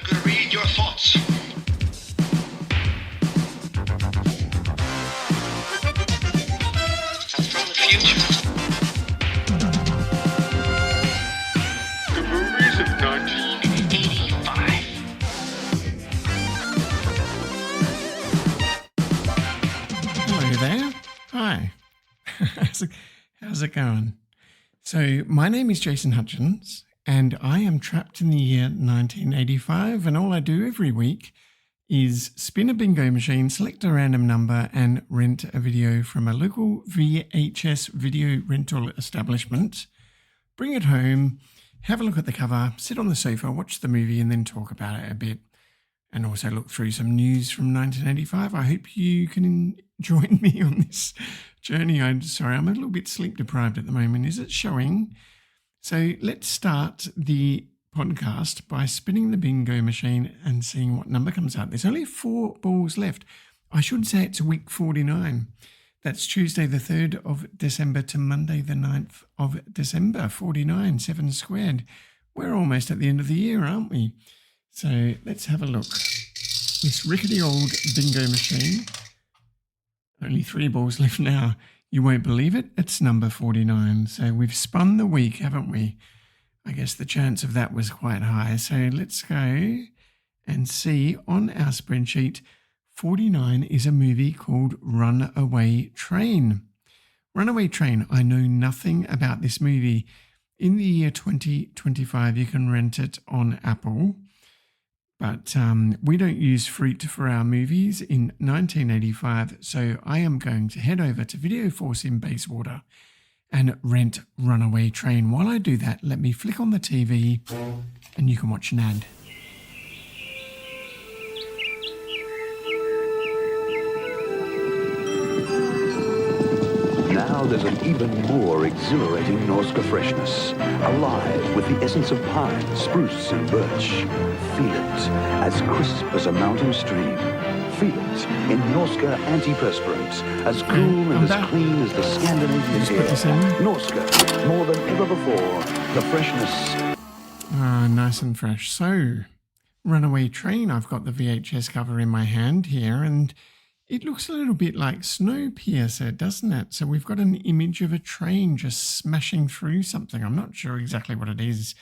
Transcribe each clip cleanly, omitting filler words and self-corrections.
could read your thoughts. From the future. The movies of 1985. Hello there. Hi. How's it going? So, my name is Jason Hutchins, and I am trapped in the year 1985, and all I do every week is spin a bingo machine, select a random number, and rent a video from a local VHS video rental establishment, bring it home, have a look at the cover, sit on the sofa, watch the movie, and then talk about it a bit, and also look through some news from 1985. I hope you can join me on this journey. I'm a little bit sleep deprived at the moment. Is it showing? So let's start the podcast by spinning the bingo machine and seeing what number comes out. There's only 4 balls left. I should say it's week 49. That's Tuesday the 3rd of December to Monday the 9th of December. 49, 7 squared. We're almost at the end of the year, aren't we? So let's have a look. This rickety old bingo machine. Only 3 balls left now. You won't believe it. It's number 49. So we've spun the week, haven't we? I guess the chance of that was quite high. So let's go and see on our spreadsheet. 49 is a movie called Runaway Train. Runaway Train. I know nothing about this movie. In the year 2025, you can rent it on Apple. But we don't use Fruit for our movies in 1985, so I am going to head over to Video Force in Bayswater and rent Runaway Train. While I do that, let me flick on the TV and you can watch an ad. Now there's an even more exhilarating Norska freshness, alive with the essence of pine, spruce, and birch. Feel it, as crisp as a mountain stream. Feel it in Norska antiperspirant, as cool and as clean as the Scandinavian air. Norska, more than ever before, the freshness. Nice and fresh. So, Runaway Train, I've got the VHS cover in my hand here, and it looks a little bit like Snowpiercer, doesn't it? So we've got an image of a train just smashing through something. I'm not sure exactly what it is.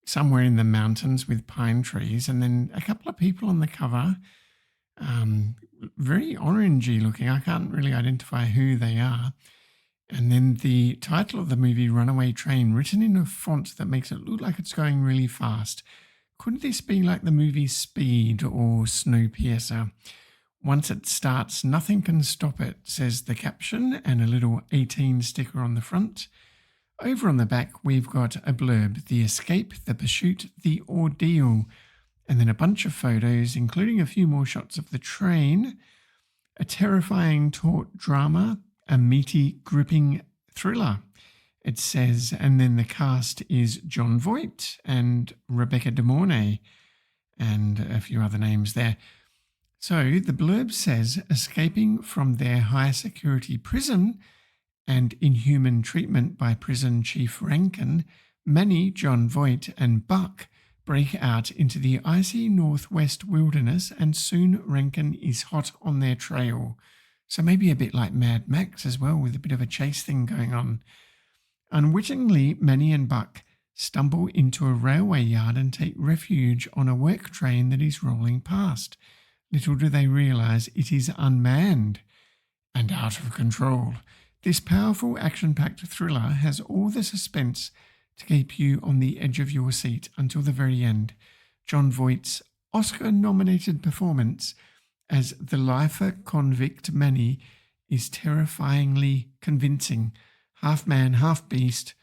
Somewhere in the mountains with pine trees, and then a couple of people on the cover. Very orangey looking. I can't really identify who they are. And then the title of the movie, Runaway Train, written in a font that makes it look like it's going really fast. Could this be like the movie Speed or Snowpiercer? Once it starts, nothing can stop it, says the caption, and a little 18 sticker on the front. Over on the back, we've got a blurb, the escape, the pursuit, the ordeal, and then a bunch of photos, including a few more shots of the train, a terrifying taut drama, a meaty, gripping thriller, it says, and then the cast is Jon Voight and Rebecca De Mornay, and a few other names there. So the blurb says, escaping from their high security prison and inhuman treatment by prison chief Rankin, Manny, Jon Voight and Buck break out into the icy northwest wilderness, and soon Rankin is hot on their trail. So maybe a bit like Mad Max as well, with a bit of a chase thing going on. Unwittingly, Manny and Buck stumble into a railway yard and take refuge on a work train that is rolling past. Little do they realise it is unmanned and out of control. This powerful action-packed thriller has all the suspense to keep you on the edge of your seat until the very end. Jon Voight's Oscar-nominated performance as the lifer convict Manny is terrifyingly convincing. Half man, half beast,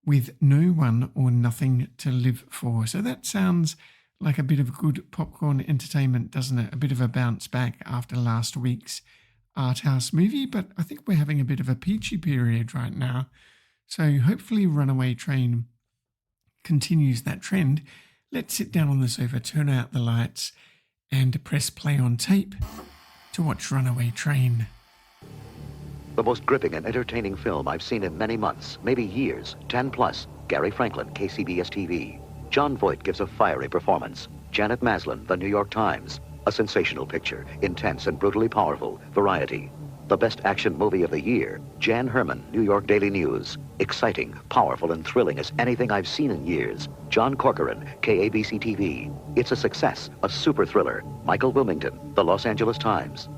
with no one or nothing to live for. So that sounds like a bit of good popcorn entertainment, doesn't it? A bit of a bounce back after last week's art house movie, but I think we're having a bit of a peachy period right now. So hopefully Runaway Train continues that trend. Let's sit down on the sofa, turn out the lights, and press play on tape to watch Runaway Train. The most gripping and entertaining film I've seen in many months, maybe years. 10 plus. Gary Franklin, KCBS TV. Jon Voight gives a fiery performance. Janet Maslin, The New York Times. A sensational picture, intense and brutally powerful. Variety. The best action movie of the year. Jan Herman, New York Daily News. Exciting, powerful, and thrilling as anything I've seen in years. John Corcoran, KABC TV. It's a success, a super thriller. Michael Wilmington, The Los Angeles Times.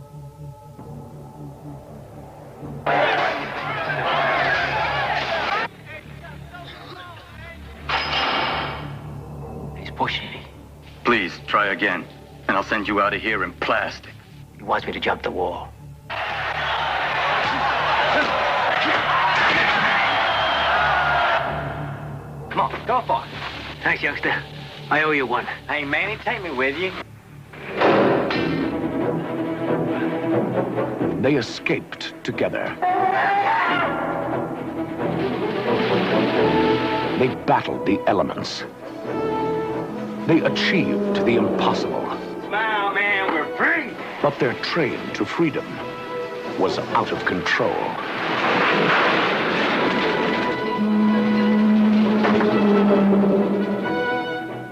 He's pushing me. Please, try again, and I'll send you out of here in plastic. He wants me to jump the wall. Come on, go for it. Thanks, youngster. I owe you one. Hey, Manny, take me with you. They escaped together. They battled the elements. They achieved the impossible. Smile, man, we're free. But their train to freedom was out of control.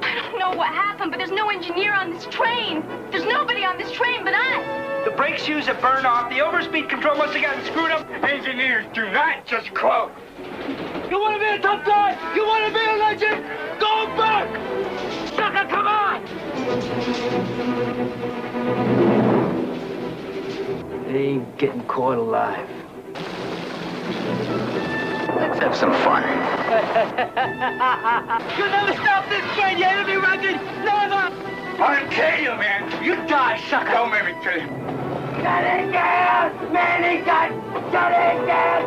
I don't know what happened, but there's no engineer on this train. There's nobody on this train but us. The brake shoes have burned off. The overspeed control must have gotten screwed up. Engineers do not just quote. You want to be a tough guy? You want to be a legend? Go back! Sucker, come on! They ain't getting caught alive. Let's have some fun. You'll never stop this train, you enemy record! Never! I'll kill you, man! You die, sucker! Don't make me kill you. Got it, gas! Manny, got it, gas!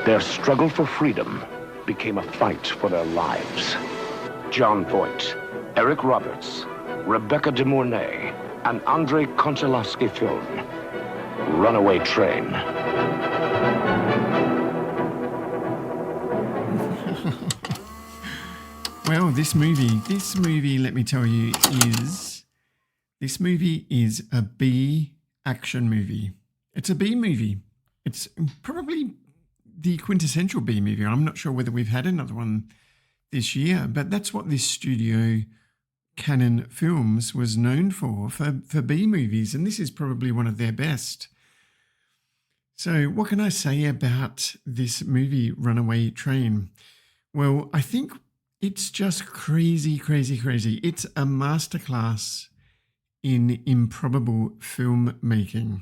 Their struggle for freedom became a fight for their lives. John Voight, Eric Roberts, Rebecca De Mornay, and Andrei Konchalovsky film, Runaway Train. Well, this movie, let me tell you, is a B action movie. It's a B movie. It's probably the quintessential B movie. I'm not sure whether we've had another one this year, but that's what this studio, Canon Films, was known for B movies, and this is probably one of their best. So what can I say about this movie, Runaway Train? Well, I think it's just crazy, crazy, crazy. It's a masterclass in improbable filmmaking.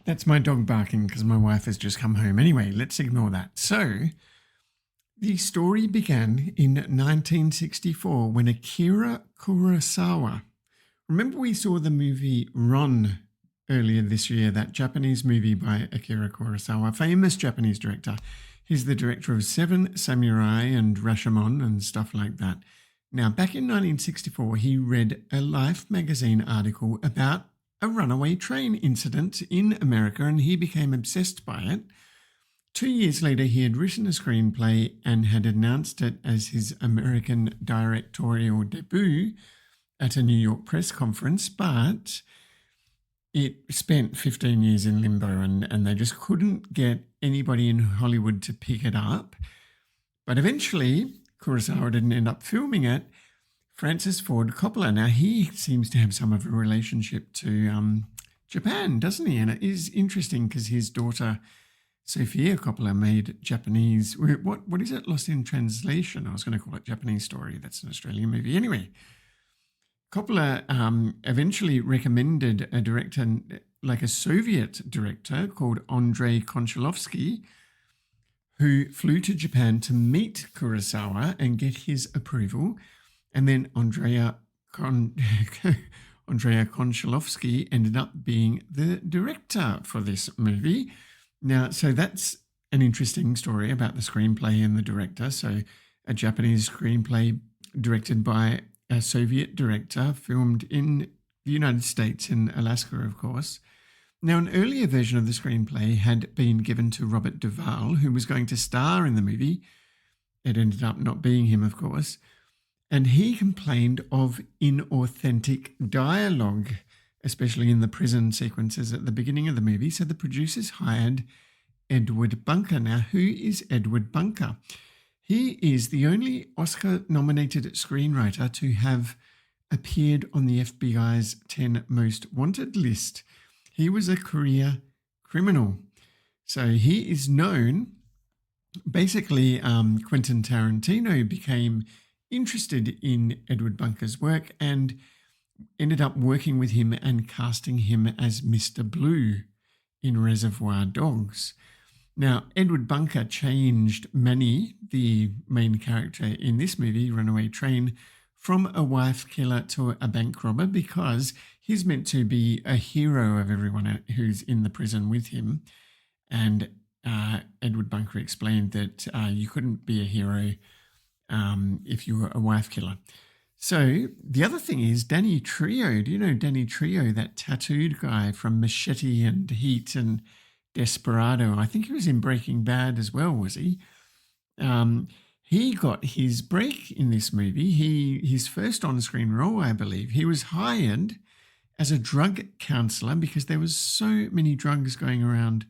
That's my dog barking because my wife has just come home. Anyway, let's ignore that. So, the story began in 1964 when Akira Kurosawa, remember we saw the movie Ron earlier this year, that Japanese movie by Akira Kurosawa, famous Japanese director. He's the director of Seven Samurai and Rashomon and stuff like that. Now, back in 1964, he read a Life magazine article about a runaway train incident in America, and he became obsessed by it. 2 years later, he had written a screenplay and had announced it as his American directorial debut at a New York press conference, but it spent 15 years in limbo, and they just couldn't get anybody in Hollywood to pick it up. But eventually, Kurosawa didn't end up filming it. Francis Ford Coppola, now he seems to have some of a relationship to Japan, doesn't he? And it is interesting because his daughter, Sofia Coppola, made Japanese, what is it? Lost in Translation. I was going to call it Japanese Story. That's an Australian movie. Anyway, Coppola eventually recommended a director, like a Soviet director called Andrei Konchalovsky, who flew to Japan to meet Kurosawa and get his approval. And then Andrea Konchalovsky ended up being the director for this movie. Now, so that's an interesting story about the screenplay and the director. So a Japanese screenplay directed by a Soviet director, filmed in the United States, in Alaska, of course. Now, an earlier version of the screenplay had been given to Robert Duvall, who was going to star in the movie. It ended up not being him, of course. And he complained of inauthentic dialogue, especially in the prison sequences at the beginning of the movie. So the producers hired Edward Bunker. Now, who is Edward Bunker? He is the only Oscar-nominated screenwriter to have appeared on the FBI's 10 Most Wanted list. He was a career criminal. So he is known, basically Quentin Tarantino became interested in Edward Bunker's work and ended up working with him and casting him as Mr. Blue in Reservoir Dogs. Now, Edward Bunker changed Manny, the main character in this movie, Runaway Train, from a wife killer to a bank robber because he's meant to be a hero of everyone who's in the prison with him. And Edward Bunker explained that you couldn't be a hero if you were a wife killer. So the other thing is Danny Trejo. Do you know Danny Trejo, that tattooed guy from Machete and Heat and Desperado? I think he was in Breaking Bad as well, was he? He got his break in this movie. His first on-screen role, I believe. He was hired as a drug counselor because there was so many drugs going around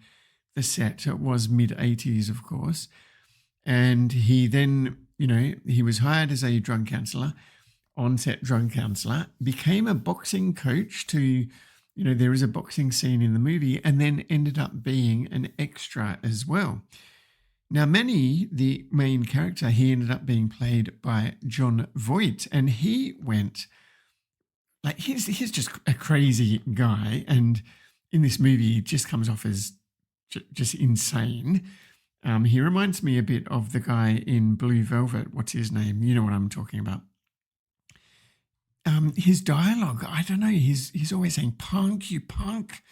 the set. It was mid-80s, of course. And he then, he was hired as a drug counselor, on-set drug counselor, became a boxing coach to, there is a boxing scene in the movie, and then ended up being an extra as well. Now, Manny, the main character, he ended up being played by Jon Voight, and he went, he's just a crazy guy, and in this movie, he just comes off as just insane. He reminds me a bit of the guy in Blue Velvet. What's his name? You know what I'm talking about. His dialogue, I don't know, he's always saying, "Punk, you punk."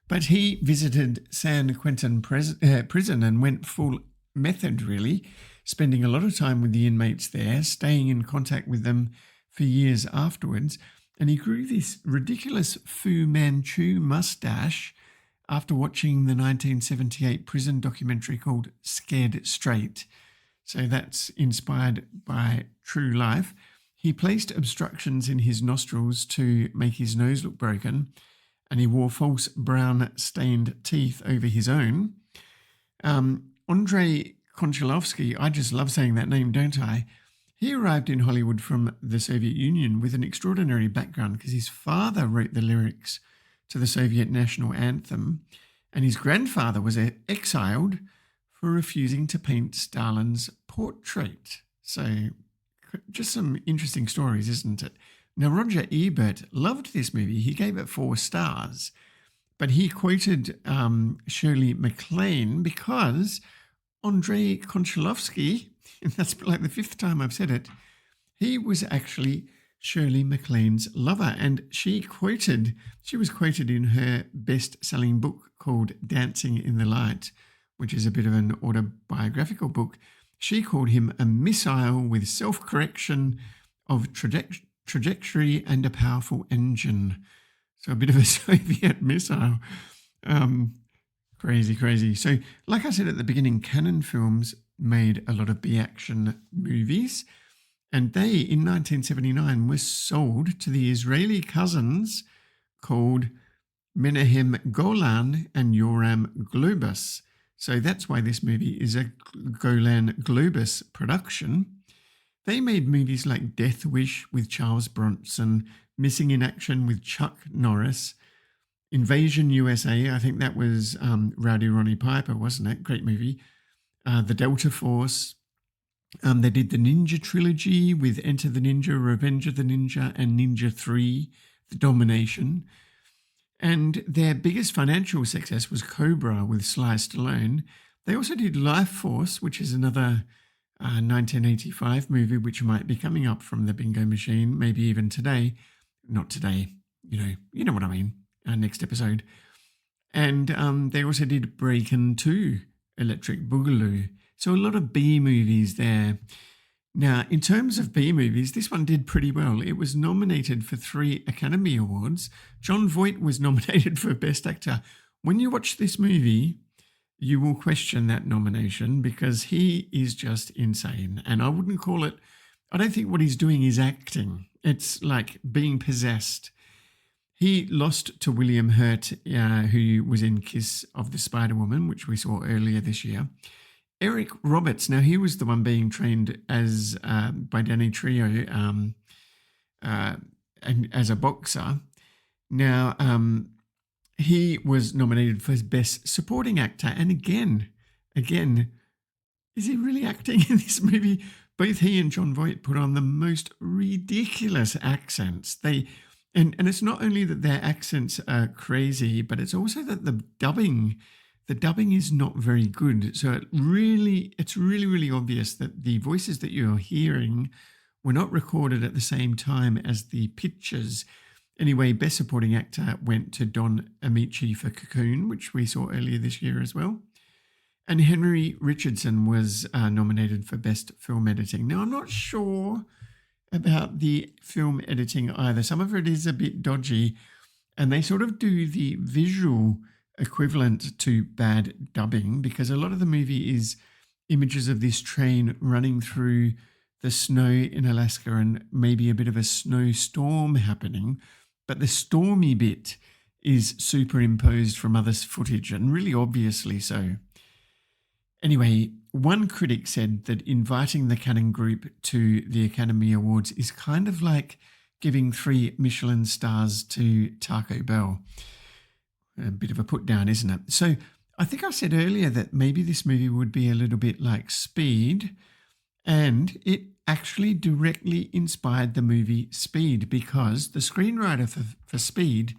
But he visited San Quentin prison and went full method, really, spending a lot of time with the inmates there, staying in contact with them for years afterwards. And he grew this ridiculous Fu Manchu mustache after watching the 1978 prison documentary called Scared Straight. So that's inspired by true life. He placed obstructions in his nostrils to make his nose look broken, and he wore false brown stained teeth over his own. Andrei Konchalovsky, I just love saying that name, don't I? He arrived in Hollywood from the Soviet Union with an extraordinary background because his father wrote the lyrics to the Soviet national anthem, and his grandfather was exiled for refusing to paint Stalin's portrait. So just some interesting stories, isn't it? Now, Roger Ebert loved this movie. He gave it 4 stars, but he quoted Shirley MacLaine because Andrei Konchalovsky, and that's like the 5th time I've said it, he was actually Shirley MacLaine's lover, and she was quoted in her best-selling book called Dancing in the Light, which is a bit of an autobiographical book. She called him a missile with self-correction of trajectory and a powerful engine. So a bit of a Soviet missile. Crazy. So like I said at the beginning, Cannon Films made a lot of B-action movies, and they, in 1979, were sold to the Israeli cousins called Menahem Golan and Yoram Globus. So that's why this movie is a Golan Globus production. They made movies like Death Wish with Charles Bronson, Missing in Action with Chuck Norris, Invasion USA, I think that was Rowdy Ronnie Piper, wasn't it? Great movie. The Delta Force. They did the Ninja Trilogy with Enter the Ninja, Revenge of the Ninja, and Ninja 3, The Domination. And their biggest financial success was Cobra with Sly Stallone. They also did Life Force, which is another 1985 movie, which might be coming up from the bingo machine, maybe even today. Not today, you know what I mean, next episode. And they also did Breakin' 2, Electric Boogaloo. So a lot of B movies there. Now, in terms of B movies, this one did pretty well. It was nominated for 3 Academy Awards. Jon Voight was nominated for Best Actor. When you watch this movie, you will question that nomination because he is just insane. And I wouldn't call it, I don't think what he's doing is acting. It's like being possessed. He lost to William Hurt, who was in Kiss of the Spider-Woman, which we saw earlier this year. Eric Roberts. Now, he was the one being trained as by Danny Trejo and as a boxer. Now, he was nominated for Best Supporting Actor. And again, is he really acting in this movie? Both he and John Voight put on the most ridiculous accents. And it's not only that their accents are crazy, but it's also that the dubbing is not very good. So it's really obvious that the voices that you're hearing were not recorded at the same time as the pictures. Anyway, Best Supporting Actor went to Don Amici for Cocoon, which we saw earlier this year as well. And Henry Richardson was nominated for Best Film Editing. Now, I'm not sure about the film editing either. Some of it is a bit dodgy, and they sort of do the visual equivalent to bad dubbing, because a lot of the movie is images of this train running through the snow in Alaska and maybe a bit of a snowstorm happening. But the stormy bit is superimposed from other footage, and really obviously so. Anyway, one critic said that inviting the Cannon Group to the Academy Awards is kind of like giving 3 Michelin stars to Taco Bell. A bit of a put down, isn't it? So I think I said earlier that maybe this movie would be a little bit like Speed, and it actually directly inspired the movie Speed, because the screenwriter for Speed,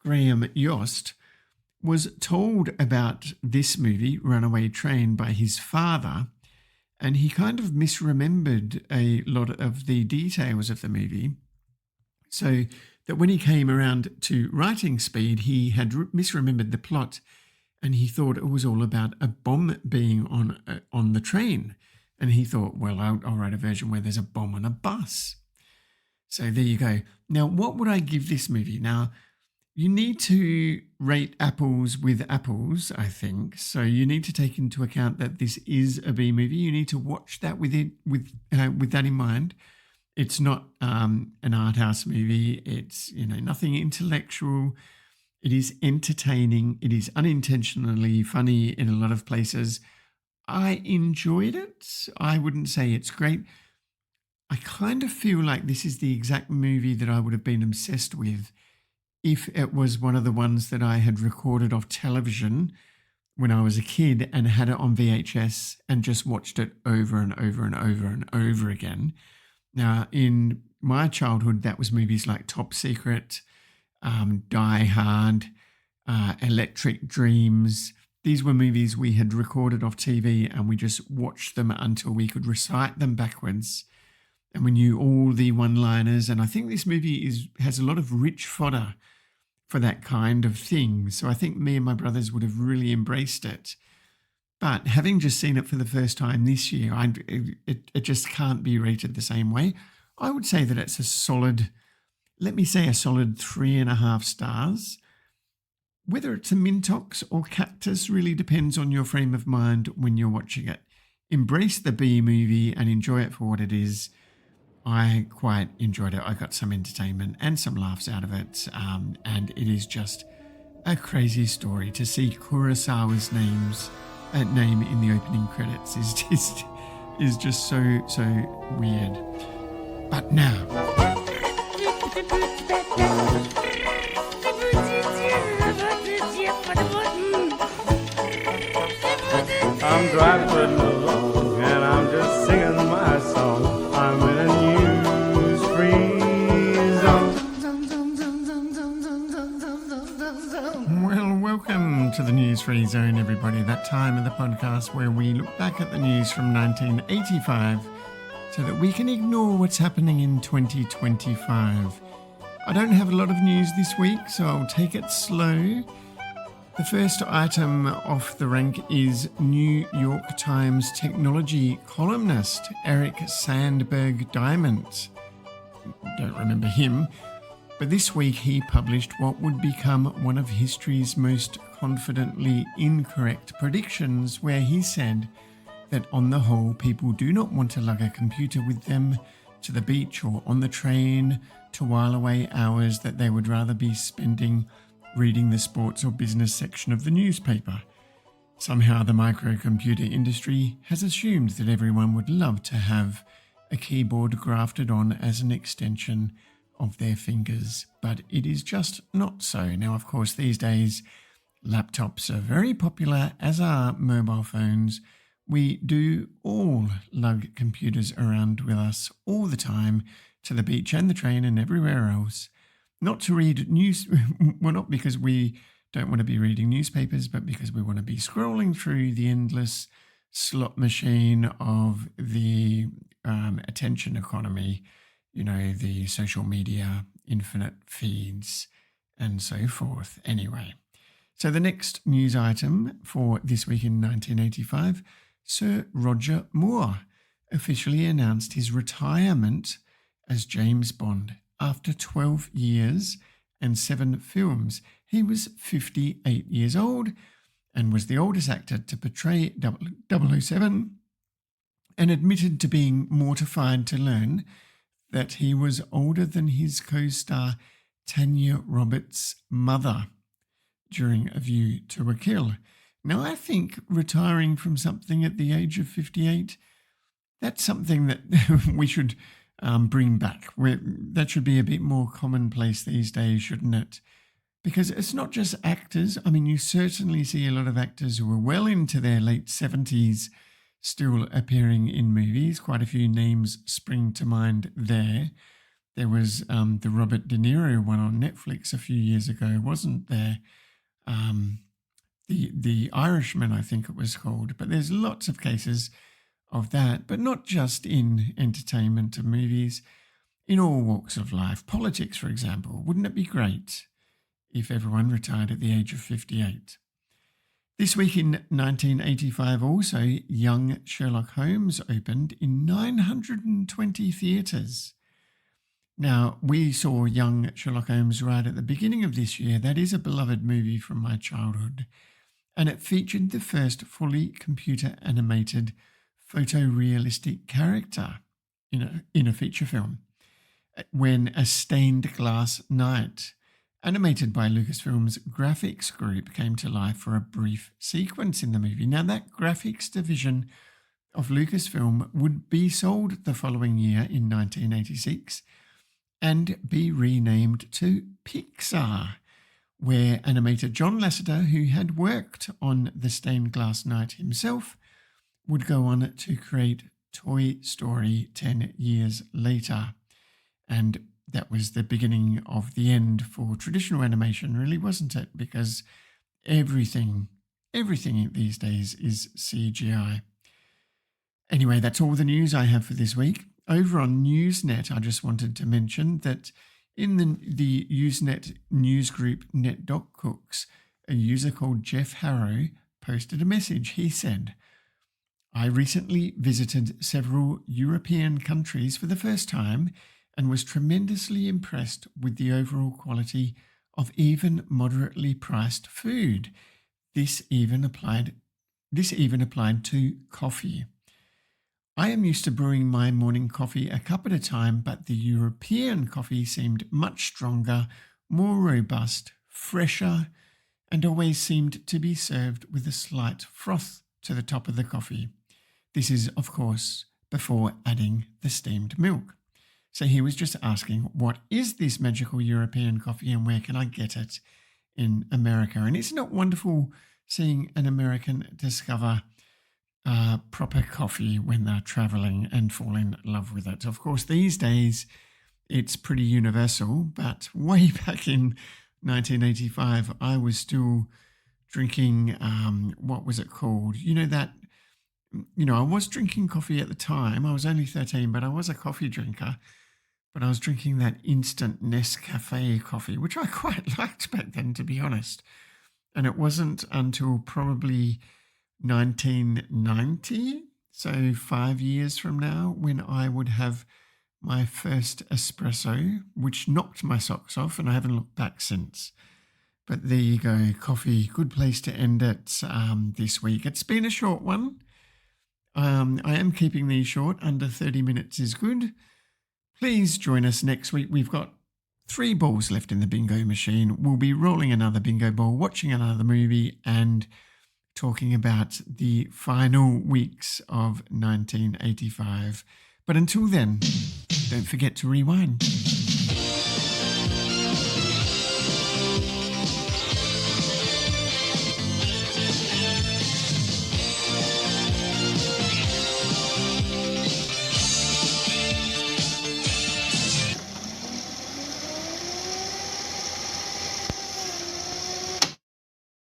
Graham Yost, was told about this movie, Runaway Train, by his father, and he kind of misremembered a lot of the details of the movie. So that when he came around to writing Speed, he had misremembered the plot, and he thought it was all about a bomb being on the train. And he thought, well, I'll write a version where there's a bomb on a bus. So there you go. Now, what would I give this movie? Now, you need to rate apples with apples, I think. So you need to take into account that this is a B movie. You need to watch that with that in mind. It's not an art house movie. It's nothing intellectual. It is entertaining. It is unintentionally funny in a lot of places. I enjoyed it. I wouldn't say it's great. I kind of feel like this is the exact movie that I would have been obsessed with if it was one of the ones that I had recorded off television when I was a kid and had it on VHS and just watched it over and over and over and over again. Now, in my childhood, that was movies like Top Secret, Die Hard, Electric Dreams. These were movies we had recorded off TV and we just watched them until we could recite them backwards. And we knew all the one-liners. And I think this movie has a lot of rich fodder for that kind of thing. So I think me and my brothers would have really embraced it. But having just seen it for the first time this year, it just can't be rated the same way. I would say that it's a solid 3.5 stars. Whether it's a Mintox or Cactus really depends on your frame of mind when you're watching it. Embrace the B movie and enjoy it for what it is. I quite enjoyed it. I got some entertainment and some laughs out of it. And it is just a crazy story. To see Kurosawa's name in the opening credits is just so weird. But now, I'm driving along and I'm just singing my song. I'm in a news-free zone. well, welcome to the News-Free Zone, everybody. That time of the podcast where we look back at the news from 1985 so that we can ignore what's happening in 2025. I don't have a lot of news this week, so I'll take it slow. The first item off the rank is New York Times technology columnist Eric Sandberg Diamond. Don't remember him, but this week he published what would become one of history's most confidently incorrect predictions, where he said that on the whole, people do not want to lug a computer with them to the beach or on the train to while away hours that they would rather be spending reading the sports or business section of the newspaper. Somehow the microcomputer industry has assumed that everyone would love to have a keyboard grafted on as an extension of their fingers, but it is just not so. Now, of course, these days laptops are very popular, as are mobile phones. We do all lug computers around with us all the time, to the beach and the train and everywhere else. Not to read news, well, not because we don't want to be reading newspapers, but because we want to be scrolling through the endless slot machine of the attention economy, you know, the social media, infinite feeds, and so forth. Anyway, so the next news item for this week in 1985, Sir Roger Moore officially announced his retirement as James Bond after 12 years and 7 films. He was 58 years old and was the oldest actor to portray 007, and admitted to being mortified to learn that he was older than his co-star Tanya Roberts' mother during A View to a Kill. Now, I think retiring from something at the age of 58, that's something that we should bring back. That should be a bit more commonplace these days, shouldn't it? Because it's not just actors. I mean, you certainly see a lot of actors who are well into their late 70s still appearing in movies. Quite a few names spring to mind there. There was the Robert De Niro one on Netflix a few years ago, wasn't there? The Irishman, I think it was called. But there's lots of cases of that, but not just in entertainment and movies, in all walks of life. Politics, for example. Wouldn't it be great if everyone retired at the age of 58? This week in 1985 also, Young Sherlock Holmes opened in 920 theatres. Now, we saw Young Sherlock Holmes right at the beginning of this year. That is a beloved movie from my childhood, and it featured the first fully computer-animated photorealistic character in a feature film, when a stained glass knight, animated by Lucasfilm's graphics group, came to life for a brief sequence in the movie. Now, that graphics division of Lucasfilm would be sold the following year in 1986 and be renamed to Pixar, where animator John Lasseter, who had worked on the stained glass knight himself, would go on to create Toy Story 10 years later. And that was the beginning of the end for traditional animation, really, wasn't it? Because everything these days is CGI. Anyway, that's all the news I have for this week. Over on Newsnet, I just wanted to mention that in the Usenet news group NetDocCooks, a user called Jeff Harrow posted a message. He said, "I recently visited several European countries for the first time and was tremendously impressed with the overall quality of even moderately priced food. This even applied to coffee. I am used to brewing my morning coffee a cup at a time, but the European coffee seemed much stronger, more robust, fresher, and always seemed to be served with a slight froth to the top of the coffee. This is, of course, before adding the steamed milk." So he was just asking, what is this magical European coffee and where can I get it in America? And it's not wonderful seeing an American discover proper coffee when they're traveling and fall in love with it. Of course, these days it's pretty universal, but way back in 1985, I was still drinking, what was it called? I was drinking coffee at the time. I was only 13, but I was a coffee drinker. But I was drinking that instant Nescafe coffee, which I quite liked back then, to be honest. And it wasn't until probably 1990, so 5 years from now, when I would have my first espresso, which knocked my socks off, and I haven't looked back since. But there you go, coffee, good place to end it this week. It's been a short one. I am keeping these short, under 30 minutes is good. Please join us next week. We've got 3 balls left in the bingo machine. We'll be rolling another bingo ball, watching another movie, and talking about the final weeks of 1985. But until then, don't forget to rewind.